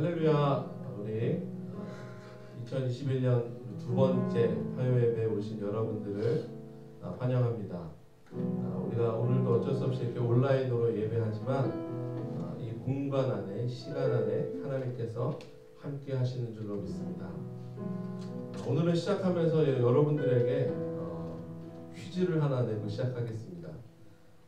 할렐루야. 우리 2021년 두 번째 화요예배에 오신 여러분들을 환영합니다. 우리가 오늘도 어쩔 수 없이 이렇게 온라인으로 예배하지만 이 공간 안에, 시간 안에 하나님께서 함께 하시는 줄로 믿습니다. 오늘은 시작하면서 여러분들에게 퀴즈를 하나 내고 시작하겠습니다.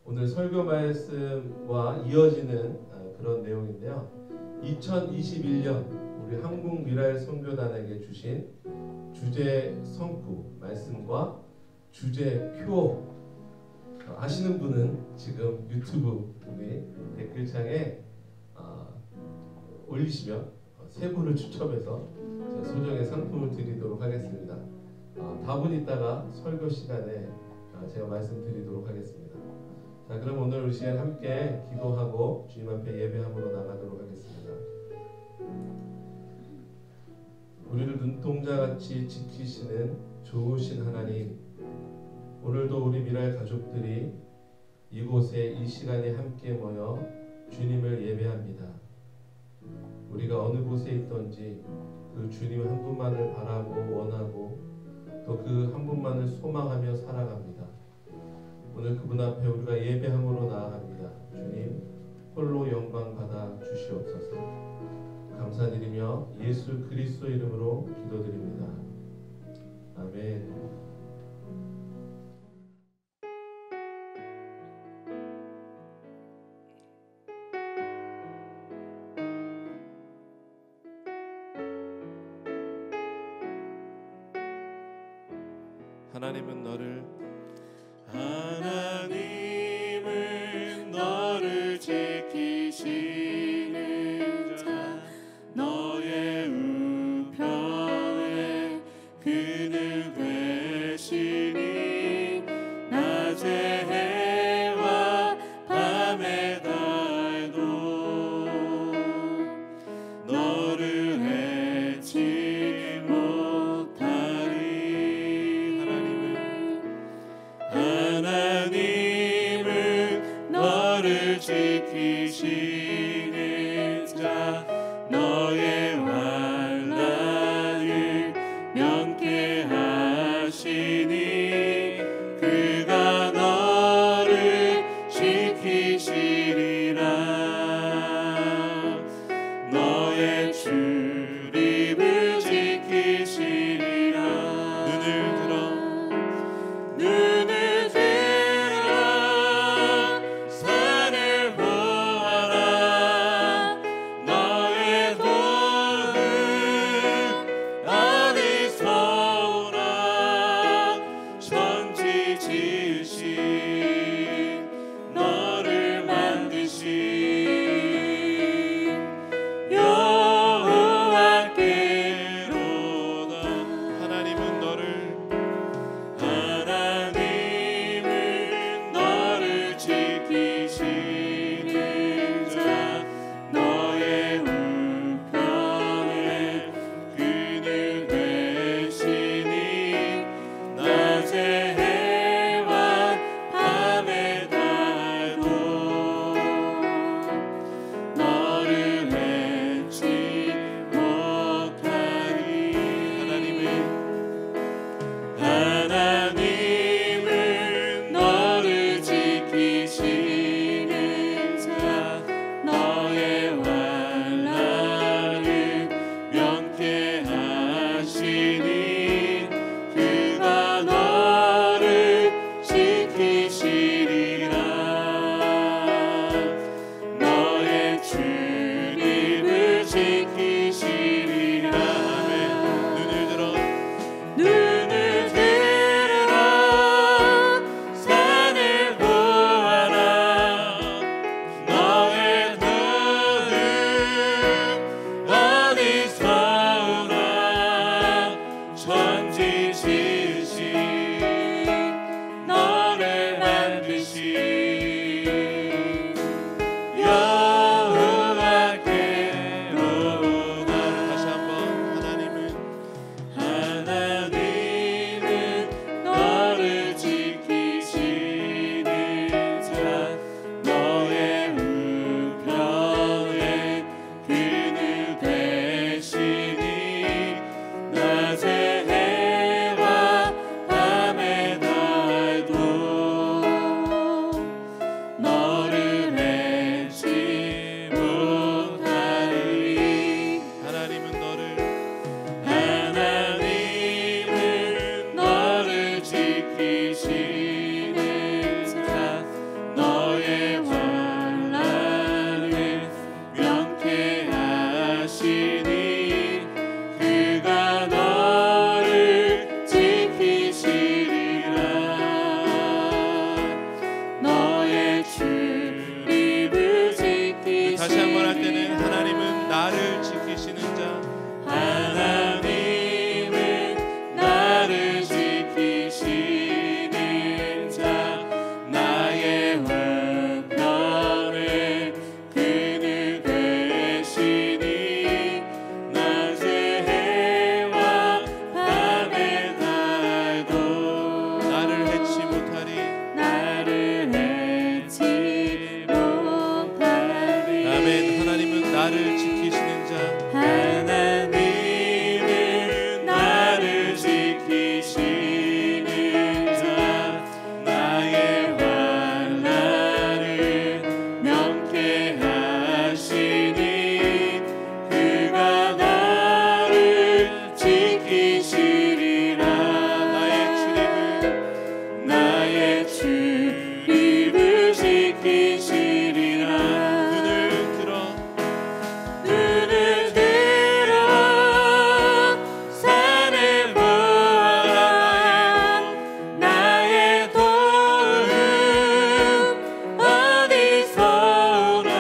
오늘 설교 말씀과 이어지는 그런 내용인데요. 2021년 우리 한국미라엘 선교단에게 주신 주제 성구 말씀과 주제 표 아시는 분은 지금 유튜브 우리 댓글창에 올리시면 세 분을 추첨해서 소정의 상품을 드리도록 하겠습니다. 답은 이따가 설교 시간에 제가 말씀드리도록 하겠습니다. 자, 그럼 오늘 우리 시간 함께 기도하고 주님 앞에 예배함으로 나가도록 하겠습니다. 우리를 눈동자같이 지키시는 좋으신 하나님, 오늘도 우리 미라엘 가족들이 이곳에 이 시간에 함께 모여 주님을 예배합니다. 우리가 어느 곳에 있든지 그 주님 한 분만을 바라고 원하고 또 그 한 분만을 소망하며 살아갑니다. 오늘 그분 앞에 우리가 예배함으로 나아갑니다. 주님 홀로 영광 받아 주시옵소서. 감사드리며 예수 그리스도 이름으로 기도드립니다. 아멘. 하나님은 너를 지키시는 자, 너의 우편에 그는 되시니 낮의 해와 밤의 달도 너를 해치 못하리. 하나님은 너를 지키시는 자, 너의 환난을 면케하시니 그가 너를 지키시리라. 너의 출입을 지키시리라. 눈을 들어 산을 보아라. 다시 한번 할 때는 하나님은 나를 지키시는 자, 하나님은 나를 지키시는 자, 나의 화평을 그는 되시니 낮의 해와 밤의 달도 나를 해치 못하리 아멘. 하나님은 나를 지키시는 자, 하나님은 나를 지키시는 자, 나의 환난을 명쾌 하시니 그가 나를 지키시리라. 나의 출입을 지키시리라. 눈을 들어 산을 보아라. 나의 도움 어디서 오나.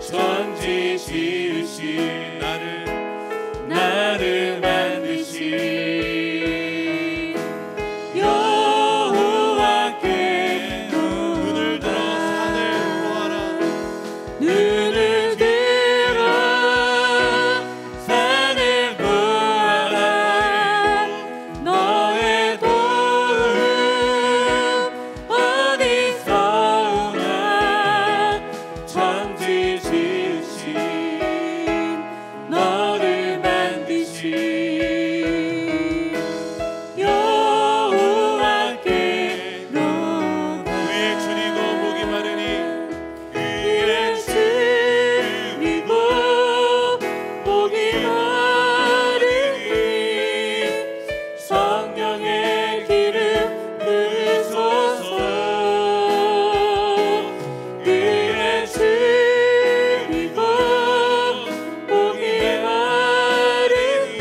천지 지으신 나를 만드신 여호와께 눈을 들어 산을 보아라. 눈을 들어 산을 보아라. 너의 도움 어디서 오나. 천지 지으신 너를 만드신 여호와께 위에 줄이고 목이 마르니 위에 줄이고 목이 마르니 성령의 기름 부으소서. 위에 줄이고 목이 마르니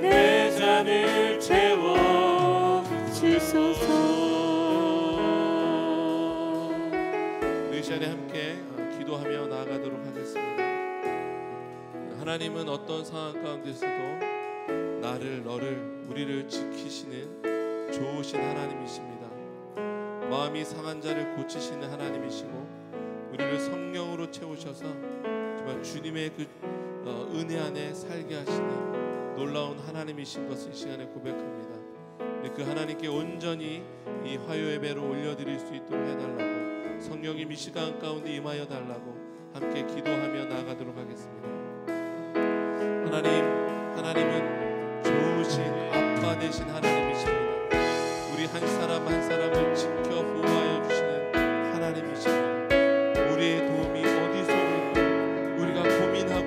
내 잔을 채워 주소서. 우리 이 시간에 함께 기도하며 나아가도록 하겠습니다. 하나님은 어떤 상황 가운데서도 너를 우리를 지키시는 좋으신 하나님이십니다. 마음이 상한 자를 고치시는 하나님이시고 우리를 성령으로 채우셔서 정말 주님의 그 은혜 안에 살게 하시는 놀라운 하나님이신 것을 이 시간에 고백합니다. 그 하나님께 온전히 이 화요 예배로 올려드릴 수 있도록 해달라고, 성령님 이 시간 가운데 임하여 달라고 함께 기도하며 나아가도록 하겠습니다. 하나님은 좋으신 아빠 되신 하나님이십니다. 우리 한 사람 한 사람을 지켜 보호하여 주시는 하나님이십니다. 우리의 도움이 어디서 올까? 우리가 고민하여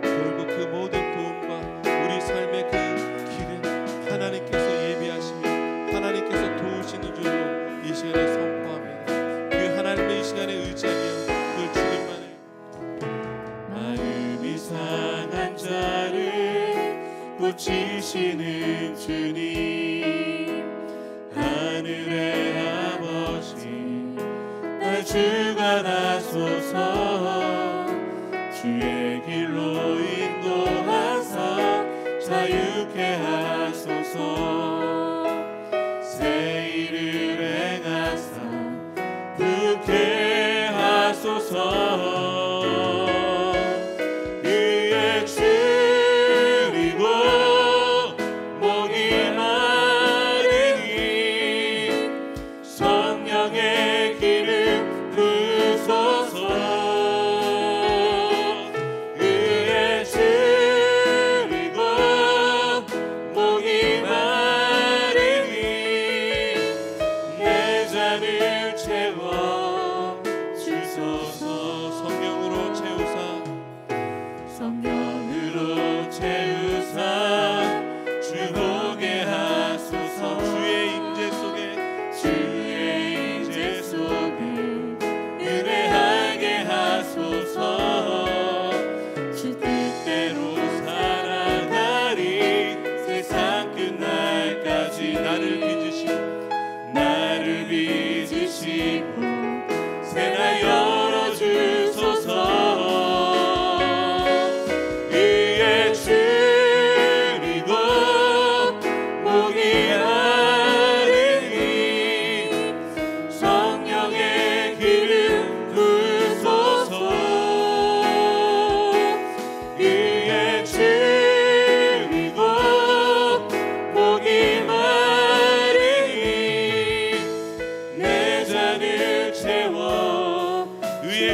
결국 그 모든 도움과 우리 삶의 그 길은 하나님께서 예비하시며 하나님께서 도우시는 줄로 이 시간에 선포합니다. 그 하나님의 이 시간에 의지하며 그 주님만을 마음이 상한 자를 고치시는 주님, 하늘의 아버지 날 주관하소서. 주의 길로 인도하사 자유케 하소서. 새 일을 행하사 부게 하소서. 위에 줄이고 목이 마르니 성령의 기름 부으소서. 위에 줄이고 목이 마르니 내 잔을 채워 주소서. 성령으로 채우사 주 보게 하소서. 주의 임재 속에 은혜하게 하소서. 주 뜻대로 살아가리 세상 끝날까지. 나를 빚으시고 새나여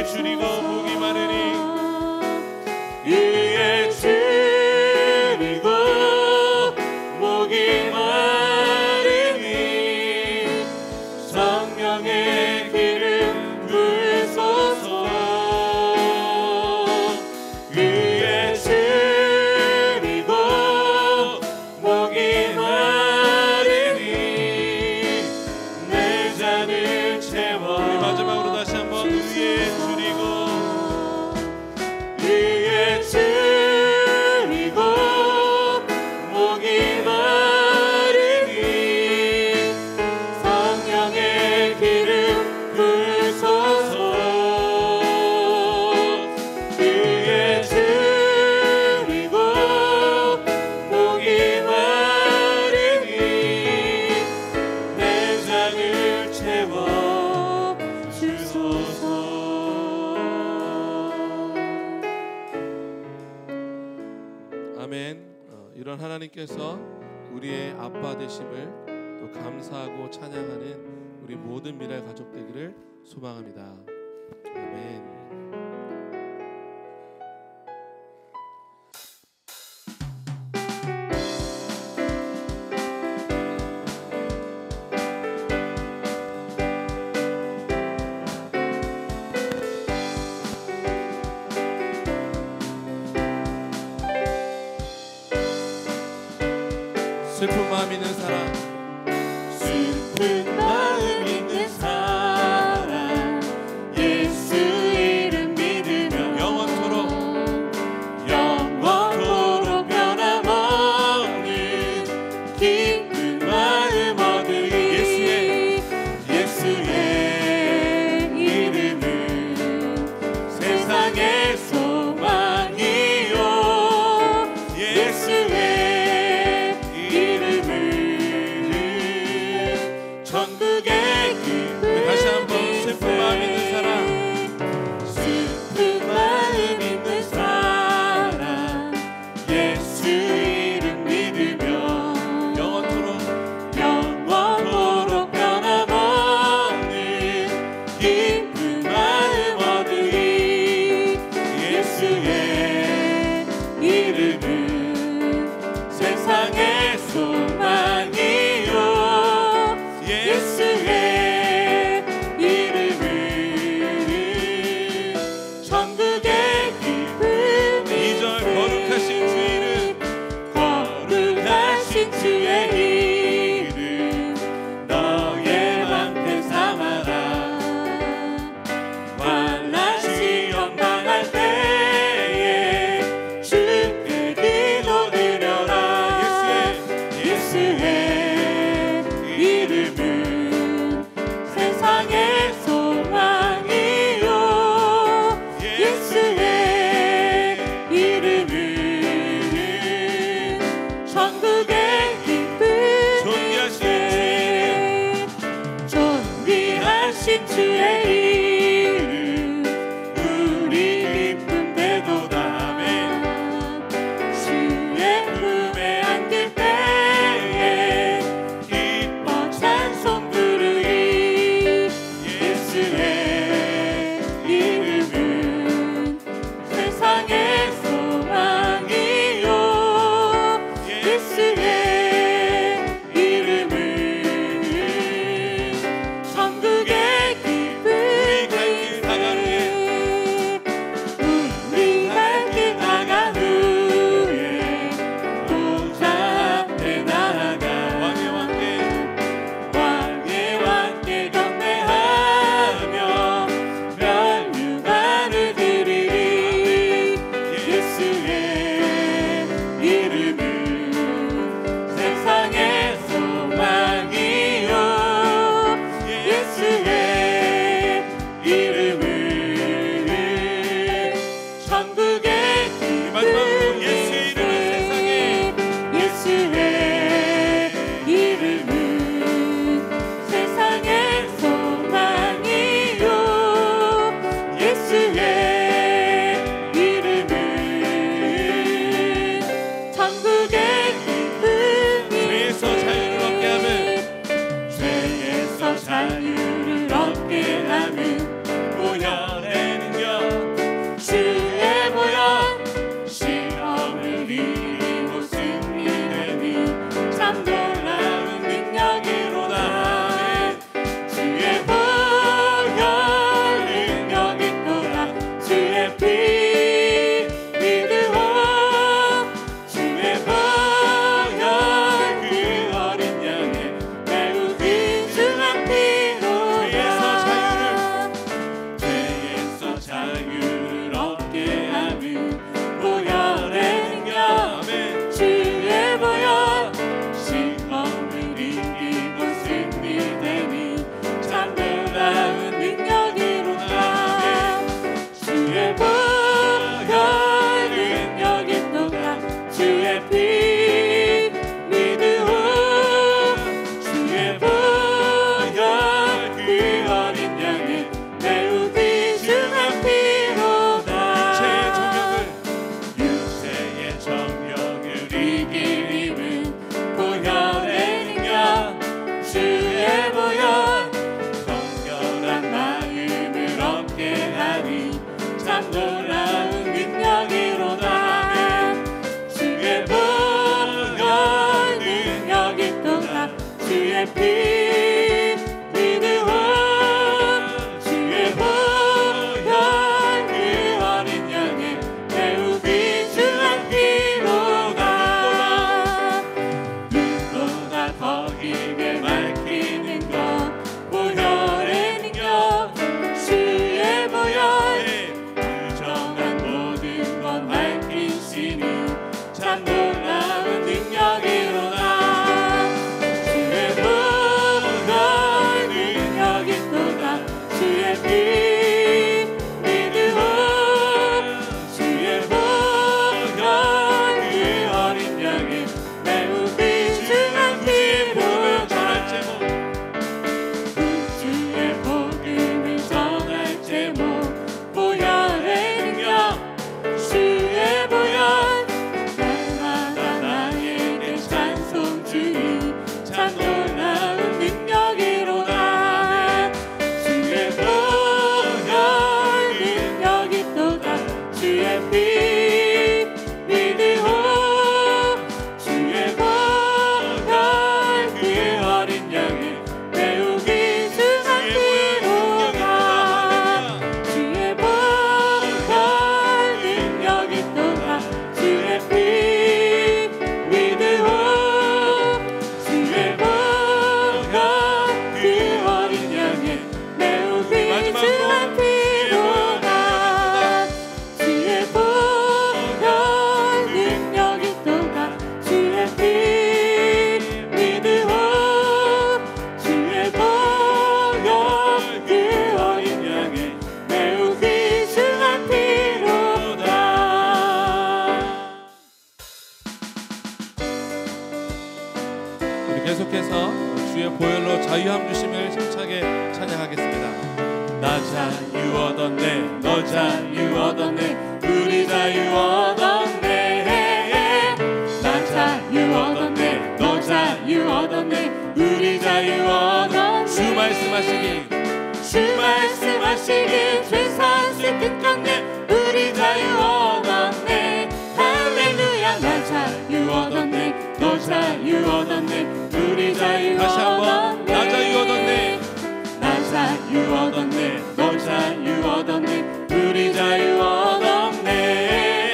위에 줄이고 목이 마르니 위에 줄이고 목이 마르니 성령의 기름 부으소서. 위에 줄이고 목이 마르니 내 잔을 채워. 우리 마지막으로 다시 한번 위에 줄이고 위에 줄이고 목이 마르니 성령의 기름 부으소서. 위에 줄이고 목이 마르니 내 잔을 채워 주소서. 아멘. 이런 하나님께서 우리의 아빠 되심을 또 감사하고 찬양하는 우리 모든 미랄 가족 되기를 소망합니다. 아멘. 슬픈 마음 있는 사람, 슬픈 마음 있는 사람 예수 이름 믿으며 영원토록 영원토록 변함없는 기쁜 마음 얻으리. 예수의 이름은 세상의 소망이요. 예수의 천국의 기쁨. 다시 한번 슬픈 마음 있는 사람, 슬픈 마음 있는 사람 예수 이름 믿으며 영원토록 변함없는 기쁜 마음 얻으리. 예수의 이름은 세상의 소망이요. 예수의 이름은 천국의 기쁨. 2절 거룩하신 주 이름, 거룩하신 주의 이름 너의 맘에 삼아라. 환난 시험 당할 때에 주께 기도 드려라. 예수의 이름은 세상의 소망이요. 예수의 이름은 천국의 기쁨. 존귀하신 주의 이름 우리 기쁨 되도다. 주의 품에 안길 때에 기뻐 찬송 부르리. 예수의 이름은 세상의 소망이요. 예수의 이름은 천국의 기쁨. 우리 갈 길 나간 후에 보좌 앞에 나아가 왕의 왕께 경배하며 멸류관을 드리리. 예수의 이름은 세상의 소망이요. 예수의 이름은 천국의 기쁨. 마지막으로 예수의 이름은 세상에. 예수의 이름은 세상의 소망이요. 예수의 이름은 천국의 기쁨. 죄에서 자유를 얻게 하면 죄에서 자유를 얻게 하는 보혈의 능력 얻었네. 너 자유 얻었네. 우리 자유 얻었네. 나 자유 얻었네. 너 자유 얻었네. 우리 자유 얻었네. 주 말씀하시기 주 말씀하시기 죄사하실 끝났네. 우리 자유 얻었네. 할렐루야. 나 자유 얻었네. 너 자유 얻었네. 우리 자유 다시 한번 얻었네. 나 자유 얻었네. 나 자유 얻었네. 너 자유 얻었네. 우리 자유 얻었네.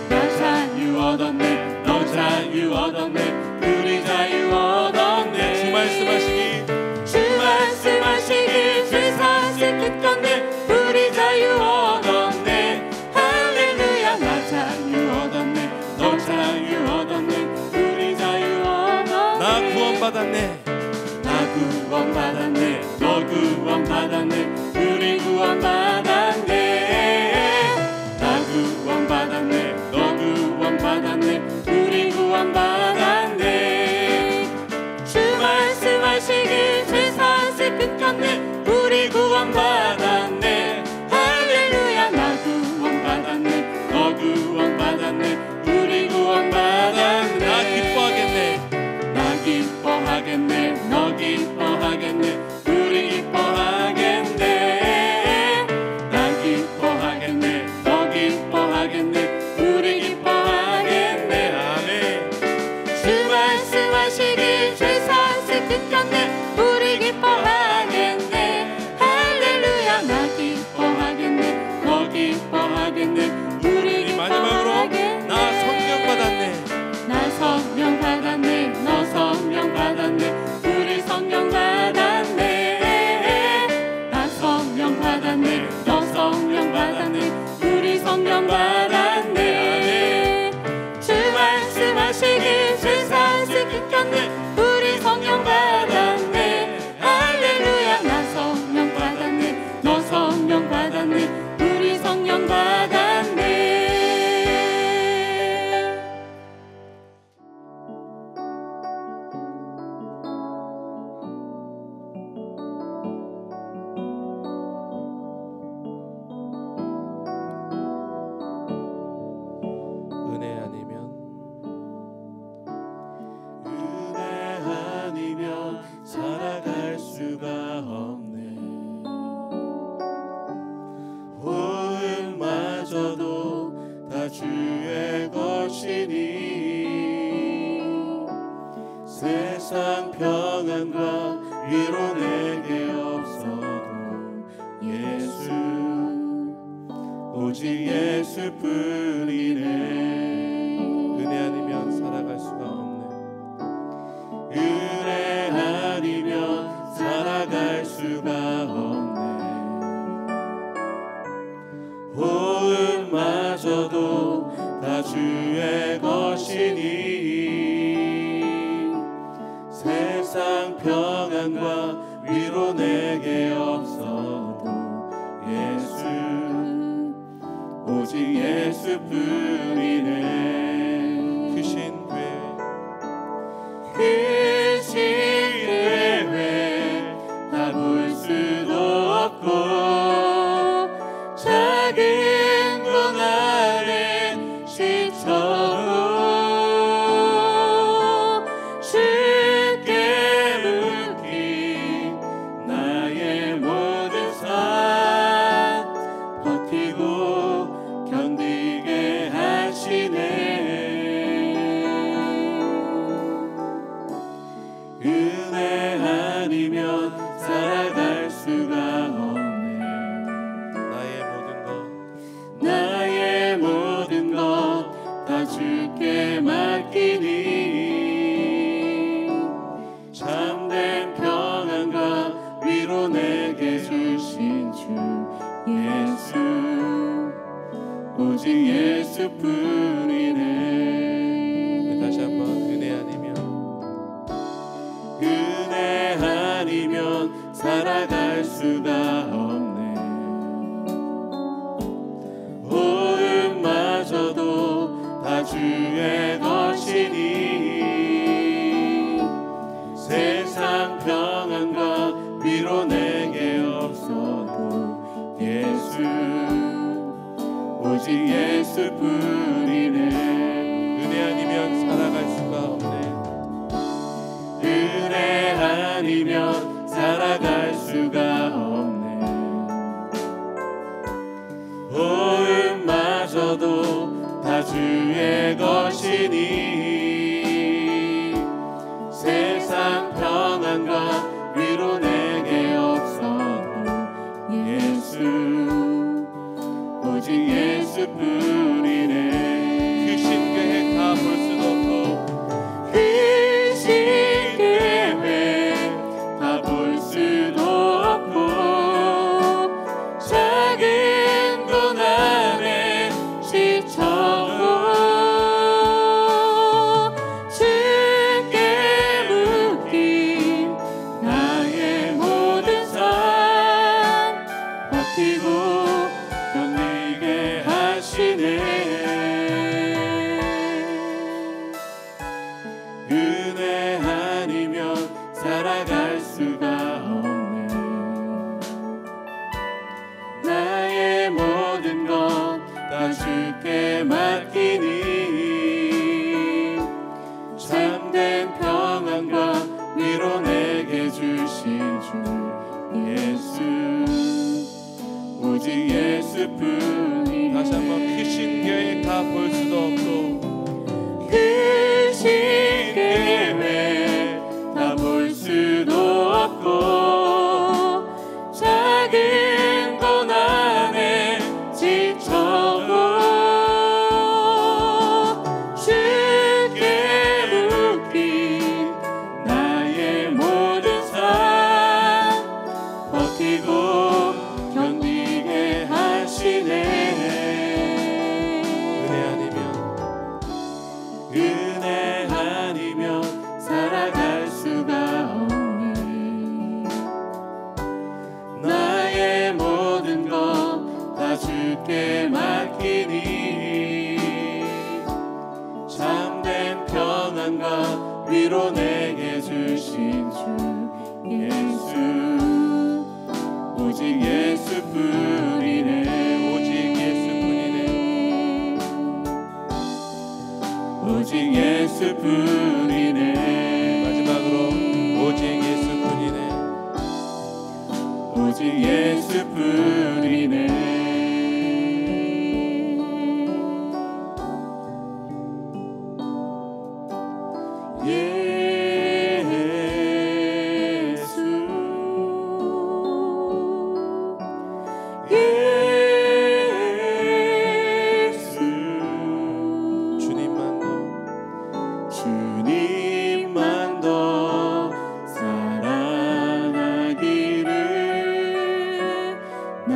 나 자유 얻었네. 너 자유 얻었네. 우리 자유 얻었네. 주 말씀하시기 주 말씀하시기 죄사하실 끝났네. 우리 자유 얻었네. 할렐루야. 나 자유 얻었네. 너 자유 얻었네. 우리 자유 얻었네. 나 구원받았네. 나 구원받았네. 너 구원받았네. 우리 구원받았네. 나 구원받았네. 너 구원받았네. 우리 구원받았네. 주 말씀하시기 죄사하실 끝났네. 우리 구원받았네. 할렐루야. 나 구원받았네. 너 구원받았네. 우리 구원받았네. 나 기뻐하겠네. 나 기뻐하겠네. 너 기뻐하겠네. 우리 기뻐하겠네. 나 기뻐하겠네. 너 기뻐하겠네. 우리 기뻐하겠네. 아멘. 주 말씀하시기 죄사하실 끝났네. 우리 기뻐하겠네. 할렐루야. 나 기뻐하겠네. 너 기뻐하겠네. 우리 마지막으로 기뻐하겠네. 나 성령 받았네. 나 성령 받았네. 너 성령 받았네. 우리 성령 받았네. 나 성령 받았네. 너 성령 받았네. 우리 성령 받았네. 주 말씀하시기 죄사하실 끝났네. 우리 성령 받았네. 할렐루야. 나 성령 받았네. 너 성령 받았네. 우리 성령 받았네. 은혜 아니면 은혜 아니면 살아갈 수가 없네. 호흡마저도 다 주의 것이니 세상 평안과 위로 내게 없어도 예수 오직 예수뿐이네. 은혜 아니면 살아갈 수가 없네. 은혜 아니면 살아갈 수가 없네. 호흡마저도 다 주의 것이니 세상 평안과 위로 내게 없어도 예수 오직 예수뿐이네. 크신 괴 크신 계획 다 볼 수도 없고 작은 공 안에 시처로 쉽게 묶인 나의 모든 삶 버티고 견디게 하시네. 은혜 아니면 살아갈 수가 없네. 나의 모든 것 다 주께 맡기니 참된 평안과 위로 내게 주신 주 예수 오직 예수뿐이네. 다시 한번 은혜 아니면 살아갈 수가 없네. 호흡마저도 다 주의 것이니 세상 평안과 위로 내게 없어도 예수 예수뿐이네. 다시 한번 크신 계획 다 볼 수도 없고 크신 계획 다 볼 수도 없고 작은 고난에 지쳐도 주께 묶인 나의 모든 삶 버티고 견디게 하시네. 은혜 아니면 살아갈 수가 없니. 나의 모든 것 다 주께 맡기니 참된 평안과 위로 내게 주신 주 예수 오직 예수뿐이네. 오직 예수뿐이네. 오직 예수뿐이네. 마지막으로 오직 예수뿐이네. 오직 예수뿐이네. 주님만 더 사랑하기를 나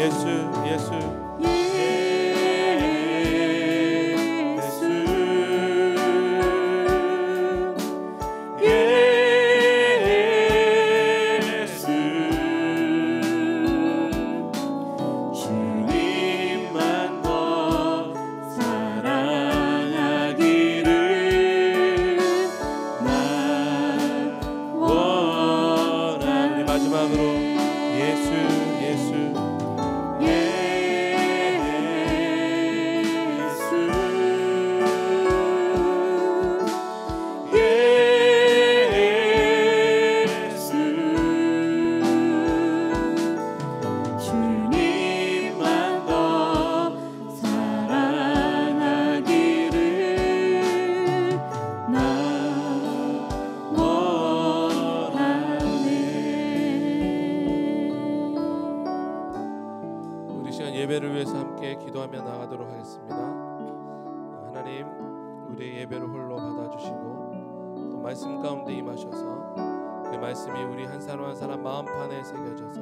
예수 예수 주님만 더 사랑하기를 난 원하네. 우리 마지막으로 예수 예수 주님만 더 사랑하기를 난 원하네. 우리 시간 예배를 위해서 함께 기도하며 나가도록 하겠습니다. 하나님, 우리의 예배를 홀로 받아주시고 또 말씀 가운데 임하셔서 그 말씀이 우리 한 사람 한 사람 마음판에 새겨져서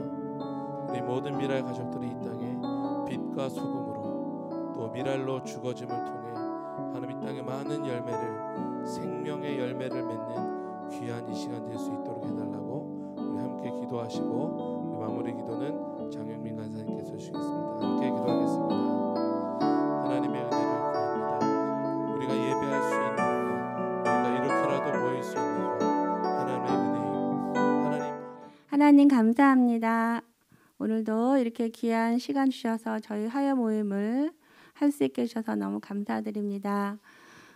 우리 모든 미랄 가족들이 이 땅에 빛과 소금으로 또 미랄로 죽어짐을 통해 하나님 이 땅에 많은 열매를, 생명의 열매를 맺는 귀한 이 시간 될 수 있도록 해달라고 우리 함께 기도하시고 우리 마무리 기도는 장영민 간사님께서 주시겠습니다. 함께 기도하겠습니다. 하나님의 은혜를 구합니다. 우리가 예배할 수 있는 것, 우리가 이렇게라도 모일 수 있는 것, 하나님의 은혜이고 하나님 감사합니다. 오늘도 이렇게 귀한 시간 주셔서 저희 화요 모임을 할 수 있게 해주셔서 너무 감사드립니다.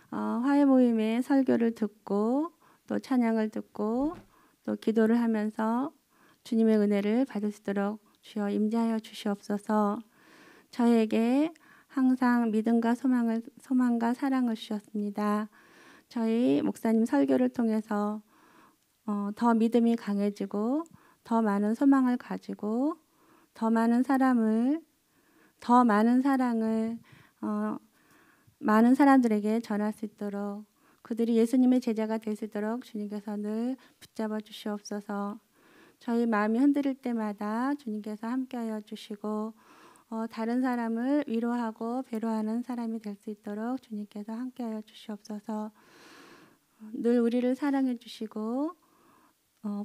화요 모임의 설교를 듣고 또 찬양을 듣고 또 기도를 하면서 주님의 은혜를 받을 수 있도록 주여 임재하여 주시옵소서. 저에게 항상 믿음과 소망과 사랑을 주셨습니다. 저희 목사님 설교를 통해서 더 믿음이 강해지고 더 많은 소망을 가지고 더 많은 사랑을 많은 사람들에게 전할 수 있도록, 그들이 예수님의 제자가 될 수 있도록 주님께서 늘 붙잡아 주시옵소서. 저희 마음이 흔들릴 때마다 주님께서 함께하여 주시고 다른 사람을 위로하고 배려하는 사람이 될 수 있도록 주님께서 함께하여 주시옵소서. 늘 우리를 사랑해 주시고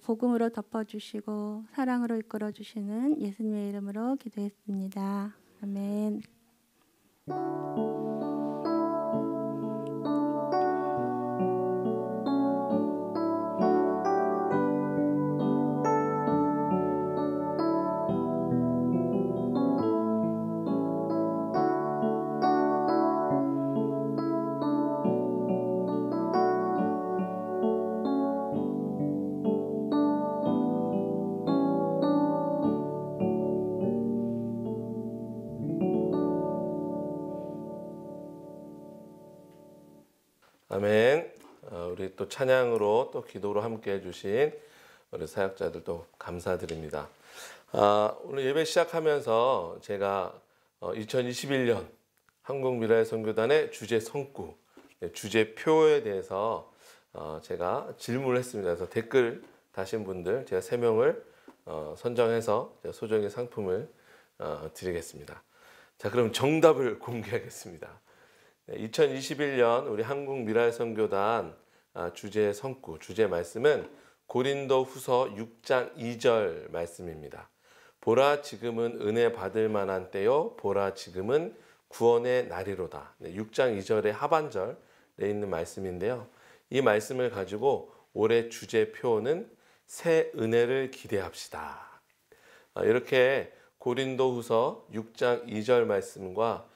복음으로 덮어주시고 사랑으로 이끌어주시는 예수님의 이름으로 기도했습니다. 아멘. 아멘. 우리 또 찬양으로 또 기도로 함께 해주신 우리 사역자들도 감사드립니다. 오늘 예배 시작하면서 제가 2021년 한국미라의선교단의 주제 성구, 주제표에 대해서 제가 질문을 했습니다. 그래서 댓글 다신 분들 제가 3명을 선정해서 제가 소정의 상품을 드리겠습니다. 자, 그럼 정답을 공개하겠습니다. 2021년 우리 한국미라의선교단 주제 성구, 주제 말씀은 고린도후서 6장 2절 말씀입니다. 보라 지금은 은혜 받을 만한 때요, 보라 지금은 구원의 날이로다. 6장 2절의 하반절에 있는 말씀인데요. 이 말씀을 가지고 올해 주제표는 새 은혜를 기대합시다. 이렇게 고린도후서 6장 2절 말씀과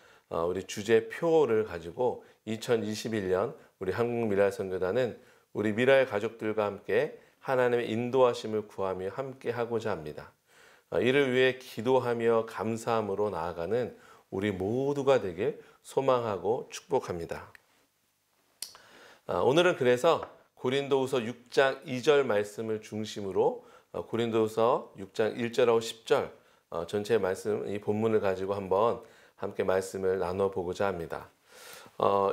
우리 주제표를 가지고 2021년 우리 한국미라의선교단은 우리 미라의 가족들과 함께 하나님의 인도하심을 구하며 함께 하고자 합니다. 이를 위해 기도하며 감사함으로 나아가는 우리 모두가 되길 소망하고 축복합니다. 오늘은 그래서 고린도후서 6장 2절 말씀을 중심으로 고린도후서 6장 1절하고 10절 전체 말씀, 이 본문을 가지고 한번 함께 말씀을 나눠보고자 합니다.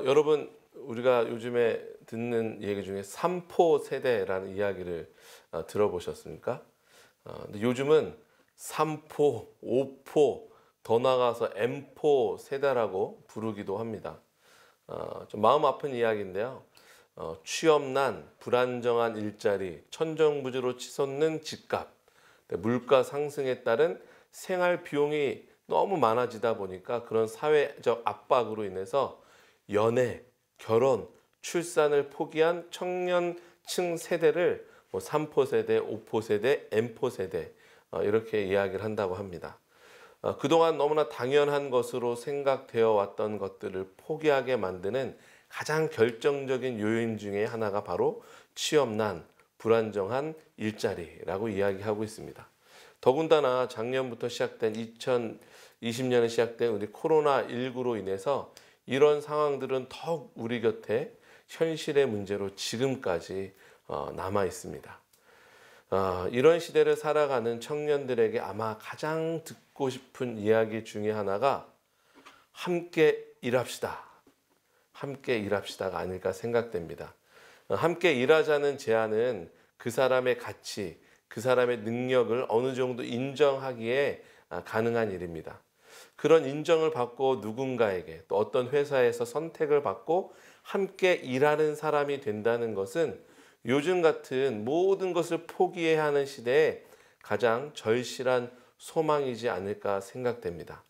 여러분, 우리가 요즘에 듣는 얘기 중에 3포 세대라는 이야기를 들어보셨습니까? 근데 요즘은 3포, 5포, 더 나아가서 M4 세대라고 부르기도 합니다. 좀 마음 아픈 이야기인데요. 취업난, 불안정한 일자리, 천정부지로 치솟는 집값, 물가 상승에 따른 생활 비용이 너무 많아지다 보니까 그런 사회적 압박으로 인해서 연애, 결혼, 출산을 포기한 청년층 세대를 3포 세대, 5포 세대, M포 세대 이렇게 이야기를 한다고 합니다. 그동안 너무나 당연한 것으로 생각되어 왔던 것들을 포기하게 만드는 가장 결정적인 요인 중에 하나가 바로 취업난, 불안정한 일자리라고 이야기하고 있습니다. 더군다나 작년부터 시작된 2020년에 시작된 우리 코로나19로 인해서 이런 상황들은 더욱 우리 곁에 현실의 문제로 지금까지 남아 있습니다. 이런 시대를 살아가는 청년들에게 아마 가장 듣고 싶은 이야기 중에 하나가 함께 일합시다. 함께 일합시다가 아닐까 생각됩니다. 함께 일하자는 제안은 그 사람의 가치, 그 사람의 능력을 어느 정도 인정하기에 가능한 일입니다. 그런 인정을 받고 누군가에게 또 어떤 회사에서 선택을 받고 함께 일하는 사람이 된다는 것은 요즘 같은 모든 것을 포기해야 하는 시대에 가장 절실한 소망이지 않을까 생각됩니다.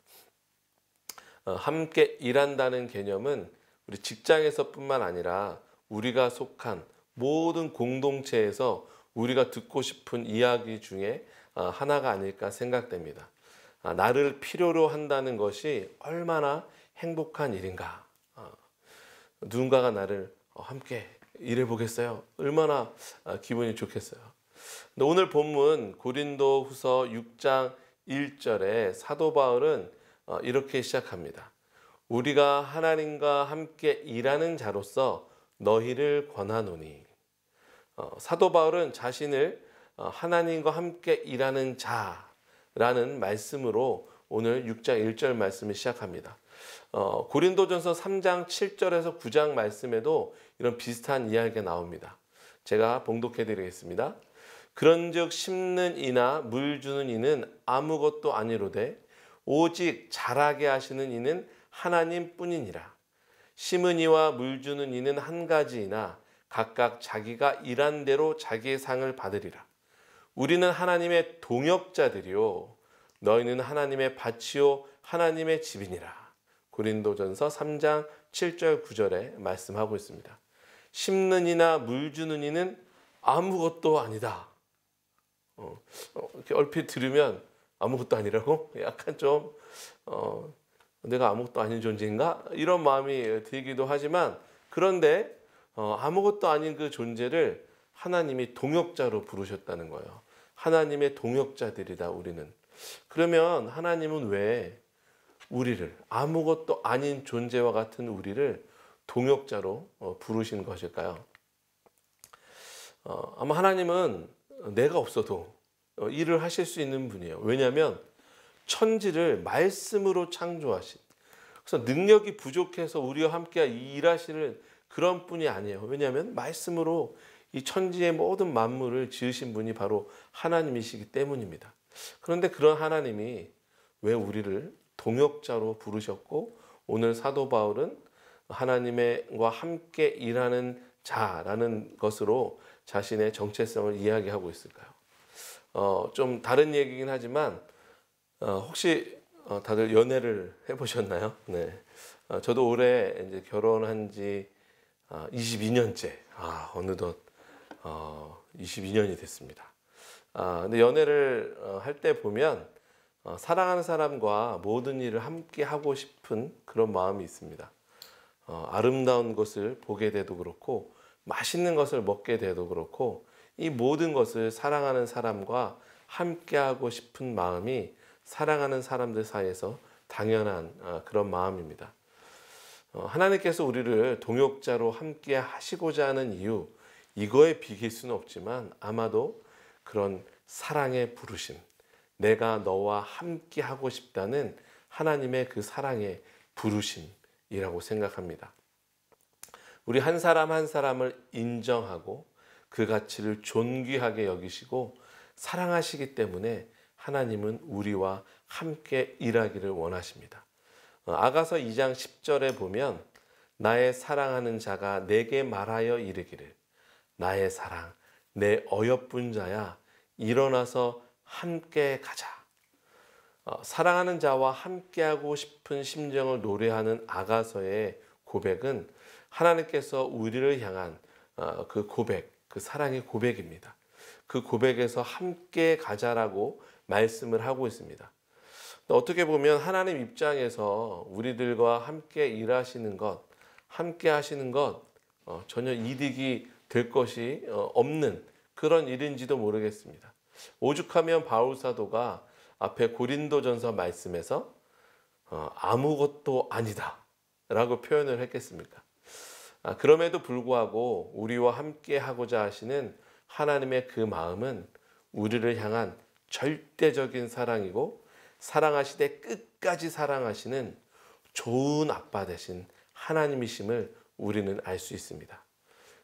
함께 일한다는 개념은 우리 직장에서뿐만 아니라 우리가 속한 모든 공동체에서 우리가 듣고 싶은 이야기 중에 하나가 아닐까 생각됩니다. 나를 필요로 한다는 것이 얼마나 행복한 일인가. 누군가가 나를 함께 일해보겠어요. 얼마나 기분이 좋겠어요. 근데 오늘 본문 고린도후서 6장 1절에 사도 바울은 이렇게 시작합니다. 우리가 하나님과 함께 일하는 자로서 너희를 권하노니. 사도 바울은 자신을 하나님과 함께 일하는 자라는 말씀으로 오늘 6장 1절 말씀을 시작합니다. 고린도전서 3장 7절에서 9장 말씀에도 이런 비슷한 이야기가 나옵니다. 제가 봉독해 드리겠습니다. 그런즉 심는 이나 물 주는 이는 아무것도 아니로되 오직 자라게 하시는 이는 하나님뿐이니라. 심은 이와 물 주는 이는 한 가지이나 각각 자기가 일한 대로 자기의 상을 받으리라. 우리는 하나님의 동역자들이요 너희는 하나님의 밭이요 하나님의 집이니라. 고린도전서 3장 7절 9절에 말씀하고 있습니다. 심는 이나 물 주는 이는 아무것도 아니다. 이렇게 얼핏 들으면 아무것도 아니라고? 약간 좀 내가 아무것도 아닌 존재인가? 이런 마음이 들기도 하지만 그런데 아무것도 아닌 그 존재를 하나님이 동역자로 부르셨다는 거예요. 하나님의 동역자들이다 우리는. 그러면 하나님은 왜 우리를 아무것도 아닌 존재와 같은 우리를 동역자로 부르신 것일까요? 아마 하나님은 내가 없어도 일을 하실 수 있는 분이에요. 왜냐하면 천지를 말씀으로 창조하신, 그래서 능력이 부족해서 우리와 함께 일하시는 그런 분이 아니에요. 왜냐하면 말씀으로 이 천지의 모든 만물을 지으신 분이 바로 하나님이시기 때문입니다. 그런데 그런 하나님이 왜 우리를 동역자로 부르셨고 오늘 사도 바울은 하나님과 함께 일하는 자라는 것으로 자신의 정체성을 이야기하고 있을까요? 좀 다른 얘기긴 하지만 혹시 다들 연애를 해보셨나요? 네. 저도 올해 이제 결혼한 지 22년째. 어느덧 22년이 됐습니다. 근데 연애를 할 때 보면 사랑하는 사람과 모든 일을 함께 하고 싶은 그런 마음이 있습니다. 아름다운 것을 보게 돼도 그렇고 맛있는 것을 먹게 돼도 그렇고 이 모든 것을 사랑하는 사람과 함께 하고 싶은 마음이 사랑하는 사람들 사이에서 당연한 그런 마음입니다. 하나님께서 우리를 동역자로 함께 하시고자 하는 이유, 이거에 비길 수는 없지만 아마도 그런 사랑의 부르심, 내가 너와 함께 하고 싶다는 하나님의 그 사랑의 부르심이라고 생각합니다. 우리 한 사람 한 사람을 인정하고 그 가치를 존귀하게 여기시고 사랑하시기 때문에 하나님은 우리와 함께 일하기를 원하십니다. 아가서 2장 10절에 보면 나의 사랑하는 자가 내게 말하여 이르기를 나의 사랑 내 어여쁜 자야 일어나서 함께 가자. 사랑하는 자와 함께하고 싶은 심정을 노래하는 아가서의 고백은 하나님께서 우리를 향한 그 고백, 그 사랑의 고백입니다. 그 고백에서 함께 가자라고 말씀을 하고 있습니다. 어떻게 보면 하나님 입장에서 우리들과 함께 일하시는 것, 함께 하시는 것 전혀 이득이 될 것이 없는 그런 일인지도 모르겠습니다. 오죽하면 바울 사도가 앞에 고린도전서 말씀에서 아무것도 아니다 라고 표현을 했겠습니까? 그럼에도 불구하고 우리와 함께 하고자 하시는 하나님의 그 마음은 우리를 향한 절대적인 사랑이고 사랑하시되 끝까지 사랑하시는 좋은 아빠 되신 하나님이심을 우리는 알 수 있습니다.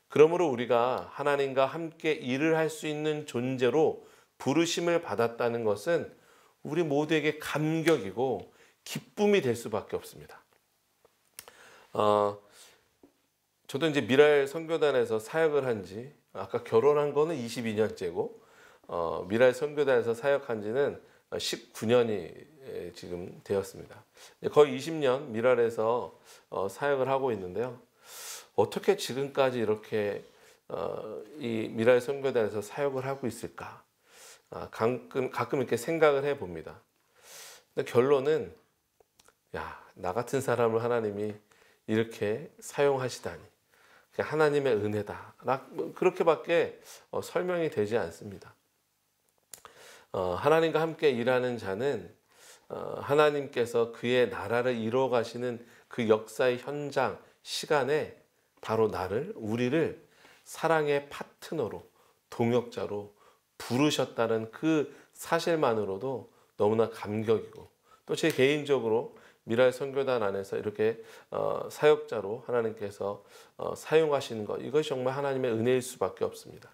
그러므로 우리가 하나님과 함께 일을 할 수 있는 존재로 부르심을 받았다는 것은 우리 모두에게 감격이고 기쁨이 될 수밖에 없습니다. 저도 이제 미랄 선교단에서 사역을 한 지 아까 결혼한 거는 22년째고 미랄 선교단에서 사역한 지는 19년이 지금 되었습니다. 거의 20년 미랄에서 사역을 하고 있는데요. 어떻게 지금까지 이렇게 이 미랄 선교단에서 사역을 하고 있을까? 가끔 이렇게 생각을 해봅니다. 근데 결론은 나 같은 사람을 하나님이 이렇게 사용하시다니 그냥 하나님의 은혜다. 그렇게밖에 설명이 되지 않습니다. 하나님과 함께 일하는 자는 하나님께서 그의 나라를 이루어 가시는 그 역사의 현장, 시간에 바로 우리를 사랑의 파트너로, 동역자로 부르셨다는 그 사실만으로도 너무나 감격이고 또 제 개인적으로 미랄 선교단 안에서 이렇게 사역자로 하나님께서 사용하시는 것, 이것이 정말 하나님의 은혜일 수밖에 없습니다.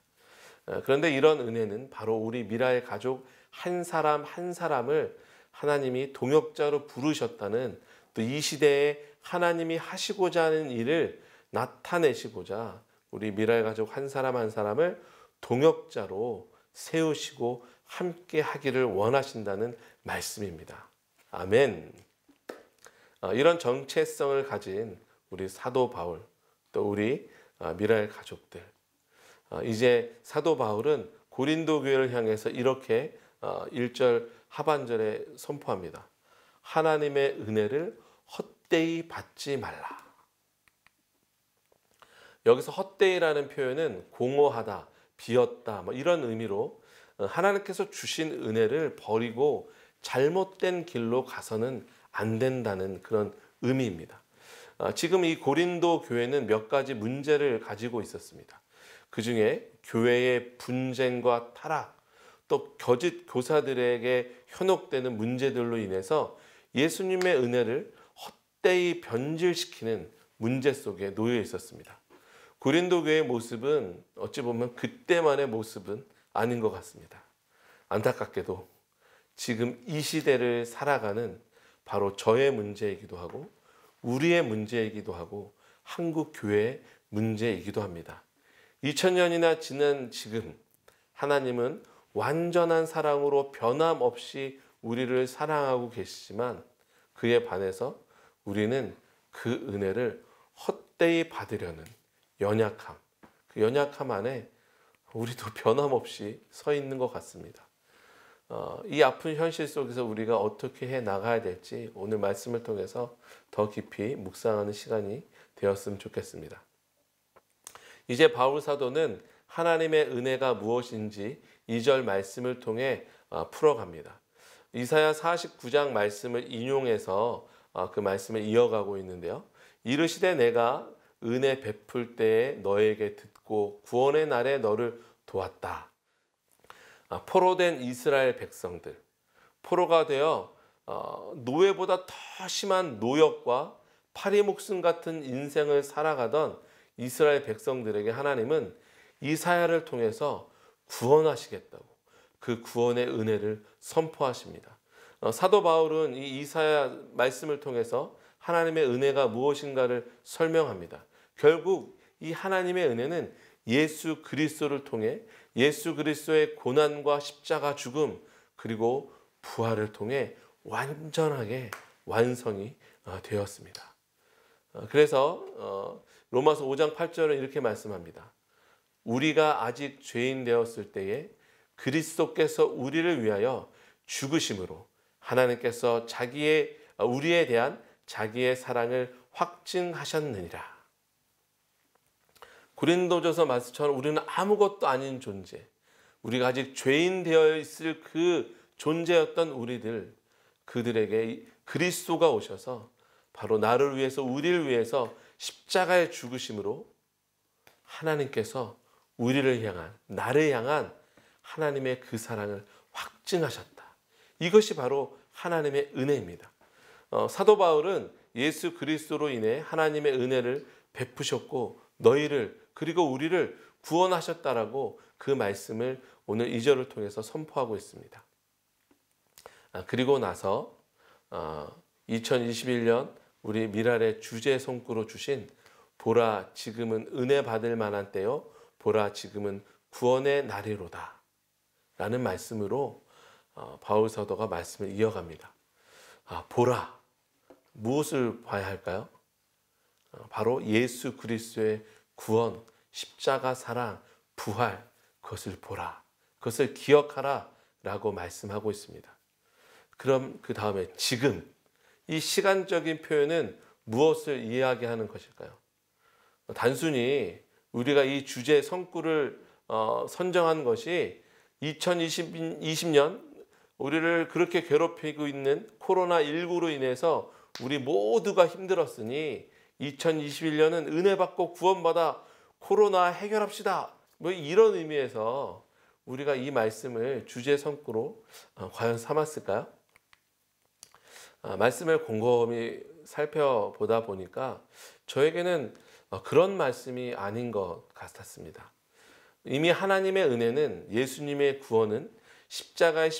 그런데 이런 은혜는 바로 우리 미랄 가족 한 사람 한 사람을 하나님이 동역자로 부르셨다는 또 이 시대에 하나님이 하시고자 하는 일을 나타내시고자 우리 미랄 가족 한 사람 한 사람을 동역자로 세우시고 함께 하기를 원하신다는 말씀입니다. 아멘. 이런 정체성을 가진 우리 사도 바울, 또 우리 미랄 가족들. 이제 사도 바울은 고린도 교회를 향해서 이렇게 1절 하반절에 선포합니다. 하나님의 은혜를 헛되이 받지 말라. 여기서 헛되이라는 표현은 공허하다, 비었다 이런 의미로 하나님께서 주신 은혜를 버리고 잘못된 길로 가서는 안 된다는 그런 의미입니다. 지금 이 고린도 교회는 몇 가지 문제를 가지고 있었습니다. 그 중에 교회의 분쟁과 타락, 또 거짓 교사들에게 현혹되는 문제들로 인해서 예수님의 은혜를 헛되이 변질시키는 문제 속에 놓여 있었습니다. 고린도 교회의 모습은 어찌 보면 그때만의 모습은 아닌 것 같습니다. 안타깝게도 지금 이 시대를 살아가는 바로 저의 문제이기도 하고 우리의 문제이기도 하고 한국 교회의 문제이기도 합니다. 2000년이나 지난 지금 하나님은 완전한 사랑으로 변함없이 우리를 사랑하고 계시지만 그에 반해서 우리는 그 은혜를 헛되이 받으려는 연약함, 그 연약함 안에 우리도 변함없이 서 있는 것 같습니다. 이 아픈 현실 속에서 우리가 어떻게 해 나가야 될지 오늘 말씀을 통해서 더 깊이 묵상하는 시간이 되었으면 좋겠습니다. 이제 바울 사도는 하나님의 은혜가 무엇인지 2절 말씀을 통해 풀어갑니다. 이사야 49장 말씀을 인용해서 그 말씀을 이어가고 있는데요. 이르시되 내가 은혜 베풀 때에 너에게 듣고 구원의 날에 너를 도왔다. 포로된 이스라엘 백성들, 포로가 되어 노예보다 더 심한 노역과 파리목숨 같은 인생을 살아가던 이스라엘 백성들에게 하나님은 이사야를 통해서 구원하시겠다고, 그 구원의 은혜를 선포하십니다. 사도 바울은 이 이사야 말씀을 통해서 하나님의 은혜가 무엇인가를 설명합니다. 결국 이 하나님의 은혜는 예수 그리스도를 통해 예수 그리스도의 고난과 십자가 죽음 그리고 부활을 통해 완전하게 완성이 되었습니다. 그래서 로마서 5장 8절은 이렇게 말씀합니다. 우리가 아직 죄인 되었을 때에 그리스도께서 우리를 위하여 죽으심으로 하나님께서 우리에 대한 자기의 사랑을 확증하셨느니라. 고린도전서 말씀처럼 우리는 아무것도 아닌 존재, 우리가 아직 죄인 되어 있을 그 존재였던 그들에게 그리스도가 오셔서 바로 나를 위해서 우리를 위해서 십자가에 죽으심으로 하나님께서 나를 향한 하나님의 그 사랑을 확증하셨다. 이것이 바로 하나님의 은혜입니다. 사도 바울은 예수 그리스도로 인해 하나님의 은혜를 베푸셨고 너희를 그리고 우리를 구원하셨다라고 그 말씀을 오늘 2절을 통해서 선포하고 있습니다. 그리고 나서 2021년 우리 미랄의 주제 손구로 주신 보라 지금은 은혜 받을 만한 때요 보라 지금은 구원의 날이로다 라는 말씀으로 바울 사도가 말씀을 이어갑니다. 보라, 무엇을 봐야 할까요? 바로 예수 그리스도의 구원, 십자가 사랑, 부활, 그것을 보라, 그것을 기억하라 라고 말씀하고 있습니다. 그럼 그 다음에 지금, 이 시간적인 표현은 무엇을 이야기하는 것일까요? 단순히 우리가 이 주제 성구를 선정한 것이 2020년 우리를 그렇게 괴롭히고 있는 코로나19로 인해서 우리 모두가 힘들었으니 2021년은 은혜 받고 구원받아 코로나 해결합시다. 뭐 이런 의미에서 우리가 이 말씀을 주제 성구로 과연 삼았을까요? 말씀을 곰곰이 살펴보다 보니까 저에게는 그런 말씀이 아닌 것 같았습니다. 이미 하나님의 은혜는 예수님의 구원은 십자가의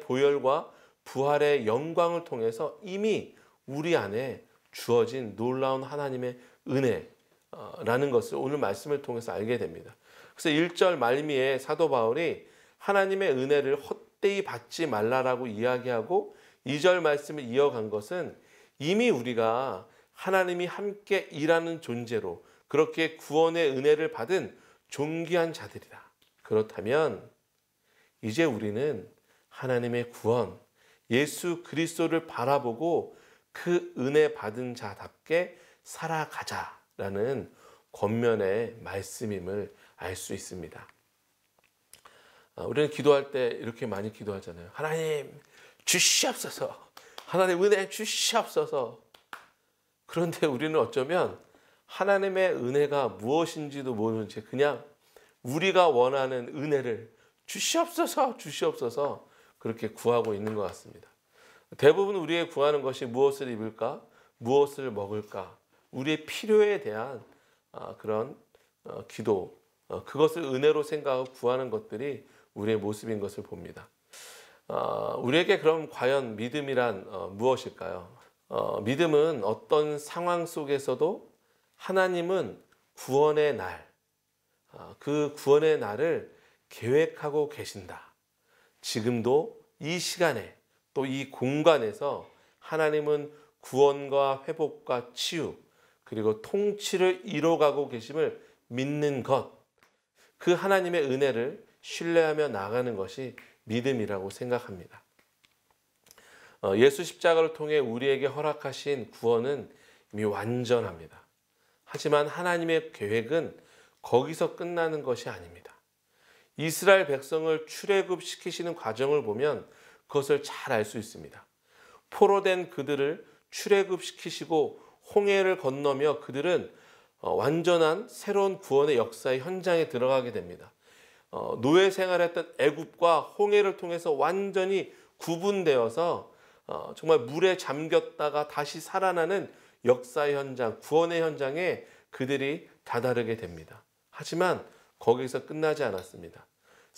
보혈과 부활의 영광을 통해서 이미 우리 안에 주어진 놀라운 하나님의 은혜라는 것을 오늘 말씀을 통해서 알게 됩니다. 그래서 1절 말미에 사도 바울이 하나님의 은혜를 헛되이 받지 말라라고 이야기하고 2절 말씀을 이어간 것은 이미 우리가 하나님이 함께 일하는 존재로 그렇게 구원의 은혜를 받은 존귀한 자들이다. 그렇다면 이제 우리는 하나님의 구원, 예수 그리스도를 바라보고 그 은혜 받은 자답게 살아가자라는 권면의 말씀임을 알 수 있습니다. 우리는 기도할 때 이렇게 많이 기도하잖아요. 하나님 주시옵소서. 하나님 은혜 주시옵소서. 그런데 우리는 어쩌면 하나님의 은혜가 무엇인지도 모르는 채 그냥 우리가 원하는 은혜를 주시옵소서 주시옵소서 그렇게 구하고 있는 것 같습니다. 대부분 우리의 구하는 것이 무엇을 입을까? 무엇을 먹을까? 우리의 필요에 대한 그런 기도, 그것을 은혜로 생각하고 구하는 것들이 우리의 모습인 것을 봅니다. 우리에게 그럼 과연 믿음이란 무엇일까요? 믿음은 어떤 상황 속에서도 하나님은 구원의 날, 그 구원의 날을 계획하고 계신다. 지금도 이 시간에 또 이 공간에서 하나님은 구원과 회복과 치유 그리고 통치를 이뤄가고 계심을 믿는 것, 그 하나님의 은혜를 신뢰하며 나가는 것이 믿음이라고 생각합니다. 예수 십자가를 통해 우리에게 허락하신 구원은 이미 완전합니다. 하지만 하나님의 계획은 거기서 끝나는 것이 아닙니다. 이스라엘 백성을 출애굽시키시는 과정을 보면 그것을 잘 알 수 있습니다. 포로된 그들을 출애굽시키시고 홍해를 건너며 그들은 완전한 새로운 구원의 역사의 현장에 들어가게 됩니다. 노예 생활했던 애굽과 홍해를 통해서 완전히 구분되어서 정말 물에 잠겼다가 다시 살아나는 역사의 현장, 구원의 현장에 그들이 다다르게 됩니다. 하지만 거기서 끝나지 않았습니다.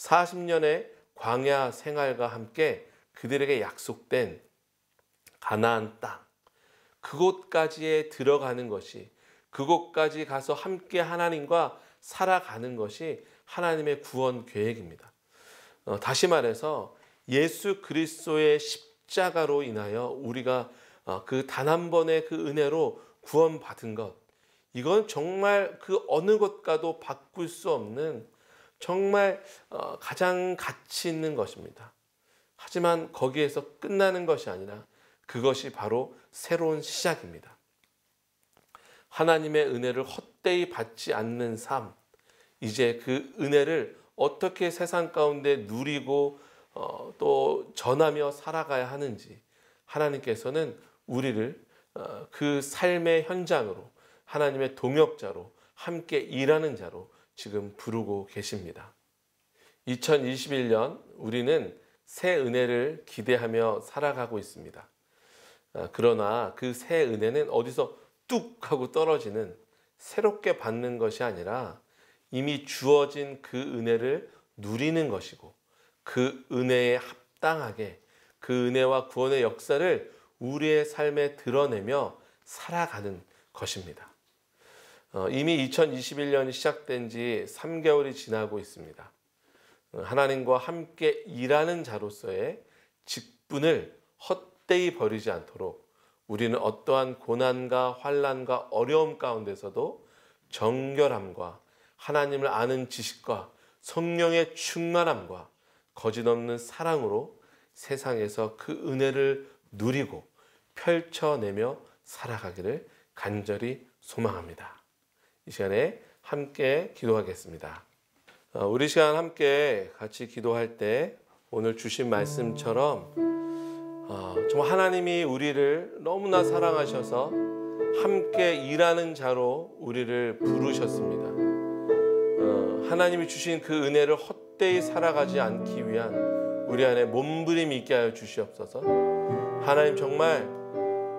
40년의 광야 생활과 함께 그들에게 약속된 가나안 땅, 그곳까지에 들어가는 것이, 그곳까지 가서 함께 하나님과 살아가는 것이 하나님의 구원 계획입니다. 다시 말해서 예수 그리스도의 십자가로 인하여 우리가 그 단 한 번의 그 은혜로 구원받은 것, 이건 정말 그 어느 것과도 바꿀 수 없는 정말 가장 가치 있는 것입니다. 하지만 거기에서 끝나는 것이 아니라 그것이 바로 새로운 시작입니다. 하나님의 은혜를 헛되이 받지 않는 삶, 이제 그 은혜를 어떻게 세상 가운데 누리고 또 전하며 살아가야 하는지 하나님께서는 우리를 그 삶의 현장으로, 하나님의 동역자로, 함께 일하는 자로 지금 부르고 계십니다. 2021년 우리는 새 은혜를 기대하며 살아가고 있습니다. 그러나 그 새 은혜는 어디서 뚝 하고 떨어지는, 새롭게 받는 것이 아니라 이미 주어진 그 은혜를 누리는 것이고, 그 은혜에 합당하게 그 은혜와 구원의 역사를 우리의 삶에 드러내며 살아가는 것입니다. 이미 2021년이 시작된 지 3개월이 지나고 있습니다. 하나님과 함께 일하는 자로서의 직분을 헛되이 버리지 않도록 우리는 어떠한 고난과 환난과 어려움 가운데서도 정결함과 하나님을 아는 지식과 성령의 충만함과 거짓없는 사랑으로 세상에서 그 은혜를 누리고 펼쳐내며 살아가기를 간절히 소망합니다. 이 시간에 함께 기도하겠습니다. 우리 시간 함께 같이 기도할 때 오늘 주신 말씀처럼 정말 하나님이 우리를 너무나 사랑하셔서 함께 일하는 자로 우리를 부르셨습니다. 하나님이 주신 그 은혜를 헛되이 살아가지 않기 위한 우리 안에 몸부림이 있게 하여 주시옵소서. 하나님, 정말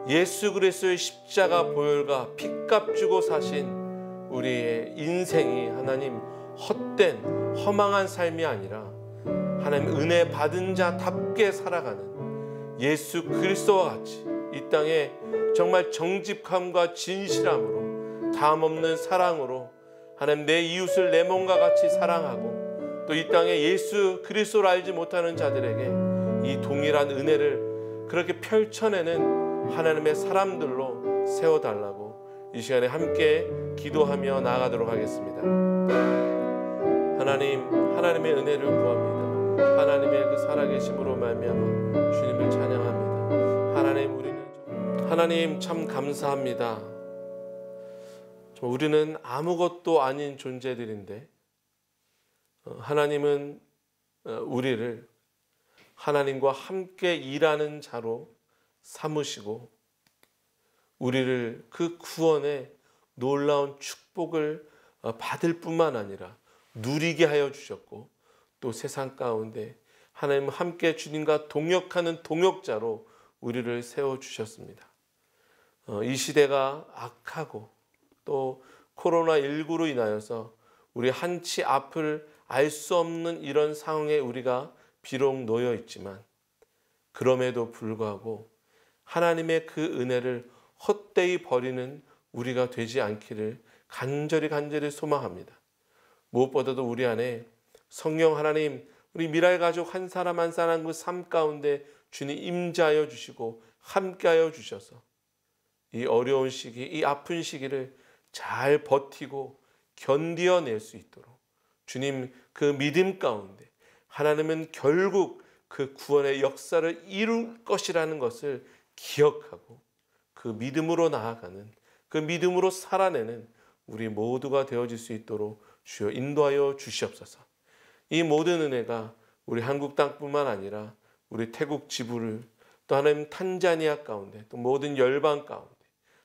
예수 그리스도의 십자가 보혈과 피값 주고 사신 우리의 인생이 하나님 헛된 허망한 삶이 아니라 하나님 은혜 받은 자답게 살아가는 예수 그리스도와 같이 이 땅에 정말 정직함과 진실함으로 다함없는 사랑으로 하나님 내 이웃을 내 몸과 같이 사랑하고 또 이 땅에 예수 그리스도를 알지 못하는 자들에게 이 동일한 은혜를 그렇게 펼쳐내는 하나님의 사람들로 세워달라고 이 시간에 함께 기도하며 나아가도록 하겠습니다. 하나님, 하나님의 은혜를 구합니다. 하나님의 그 살아계심으로 말미암아 주님을 찬양합니다. 하나님 참 감사합니다. 우리는 아무것도 아닌 존재들인데 하나님은 우리를 하나님과 함께 일하는 자로 삼으시고 우리를 그 구원의 놀라운 축복을 받을 뿐만 아니라 누리게 하여 주셨고 또 세상 가운데 하나님 함께 주님과 동역하는 동역자로 우리를 세워주셨습니다. 이 시대가 악하고 또 코로나19로 인하여서 우리 한치 앞을 알 수 없는 이런 상황에 우리가 비록 놓여 있지만 그럼에도 불구하고 하나님의 그 은혜를 헛되이 버리는 우리가 되지 않기를 간절히 소망합니다. 무엇보다도 우리 안에 성령 하나님, 우리 미랄 가족 한 사람 한 사람 그 삶 가운데 주님 임재하여 주시고 함께하여 주셔서 이 어려운 시기, 이 아픈 시기를 잘 버티고 견디어낼 수 있도록 주님 그 믿음 가운데 하나님은 결국 그 구원의 역사를 이룰 것이라는 것을 기억하고 그 믿음으로 나아가는, 그 믿음으로 살아내는 우리 모두가 되어질 수 있도록 주여 인도하여 주시옵소서. 이 모든 은혜가 우리 한국 땅뿐만 아니라 우리 태국 지부를 또 하나님 탄자니아 가운데 또 모든 열방 가운데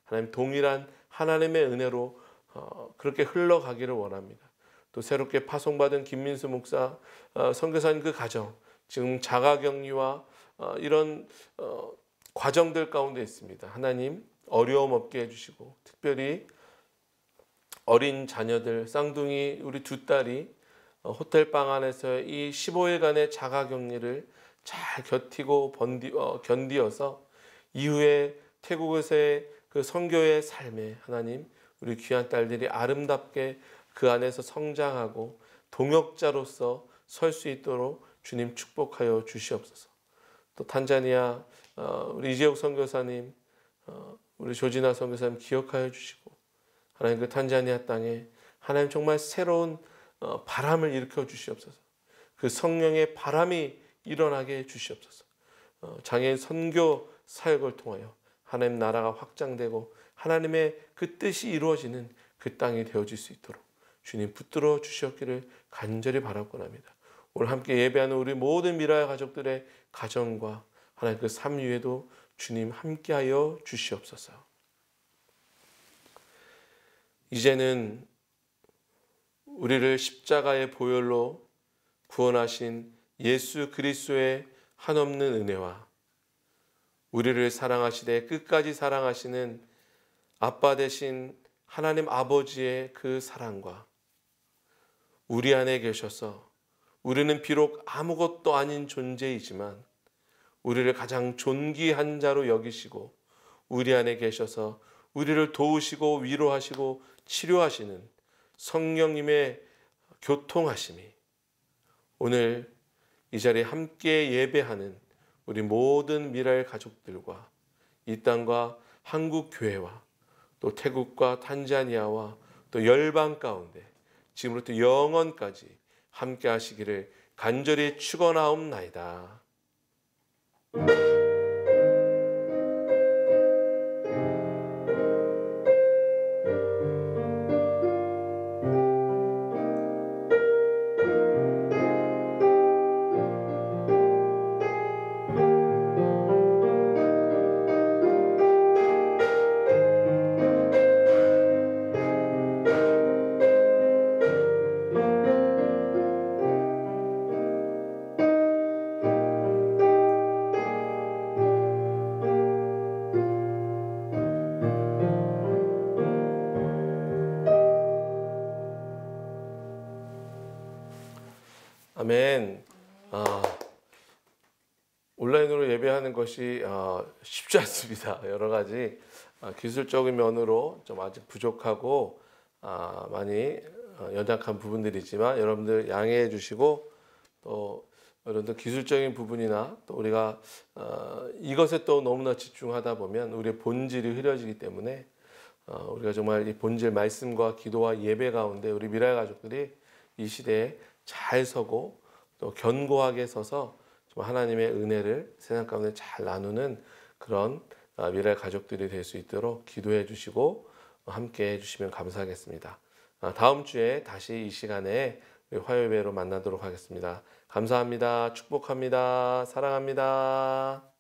하나님 동일한 하나님의 은혜로 그렇게 흘러가기를 원합니다. 또 새롭게 파송받은 김민수 목사 선교사님 그 가정 지금 자가격리와 이런 과정들 가운데 있습니다. 하나님 어려움 없게 해주시고 특별히 어린 자녀들 쌍둥이 우리 두 딸이 호텔 방 안에서 이 15일간의 자가격리를 잘 견디어서 이후에 태국에서의 그 선교의 삶에 하나님 우리 귀한 딸들이 아름답게 그 안에서 성장하고 동역자로서 설 수 있도록 주님 축복하여 주시옵소서. 또 탄자니아 우리 이재욱 선교사님, 우리 조진아 선교사님 기억하여 주시고 하나님 그 탄자니아 땅에 하나님 정말 새로운 바람을 일으켜 주시옵소서. 그 성령의 바람이 일어나게 해 주시옵소서. 장애인 선교 사역을 통하여 하나님 나라가 확장되고 하나님의 그 뜻이 이루어지는 그 땅이 되어질 수 있도록 주님 붙들어 주시옵기를 간절히 바라고 합니다. 오늘 함께 예배하는 우리 모든 미라의 가족들의 가정과 하나님 그 삶 위에도 주님 함께하여 주시옵소서. 이제는 우리를 십자가의 보혈로 구원하신 예수 그리스도의 한없는 은혜와 우리를 사랑하시되 끝까지 사랑하시는 아빠 되신 하나님 아버지의 그 사랑과 우리 안에 계셔서 우리는 비록 아무것도 아닌 존재이지만 우리를 가장 존귀한 자로 여기시고 우리 안에 계셔서 우리를 도우시고 위로하시고 치료하시는 성령님의 교통하심이 오늘 이 자리에 함께 예배하는 우리 모든 미라엘 가족들과 이 땅과 한국 교회와 또 태국과 탄자니아와 또 열방 가운데 지금부터 영원까지 함께 하시기를 간절히 축원하옵나이다. 아멘. 온라인으로 예배하는 것이 쉽지 않습니다. 여러 가지 기술적인 면으로 좀 아직 부족하고 많이 연약한 부분들이지만 여러분들 양해해 주시고 또 여러분들 기술적인 부분이나 또 우리가 이것에 또 너무나 집중하다 보면 우리의 본질이 흐려지기 때문에 우리가 정말 이 본질 말씀과 기도와 예배 가운데 우리 미라엘 가족들이 이 시대에 잘 서고 또 견고하게 서서 하나님의 은혜를 세상 가운데 잘 나누는 그런 미라엘 가족들이 될 수 있도록 기도해 주시고 함께 해 주시면 감사하겠습니다. 다음 주에 다시 이 시간에 화요일배로 만나도록 하겠습니다. 감사합니다. 축복합니다. 사랑합니다.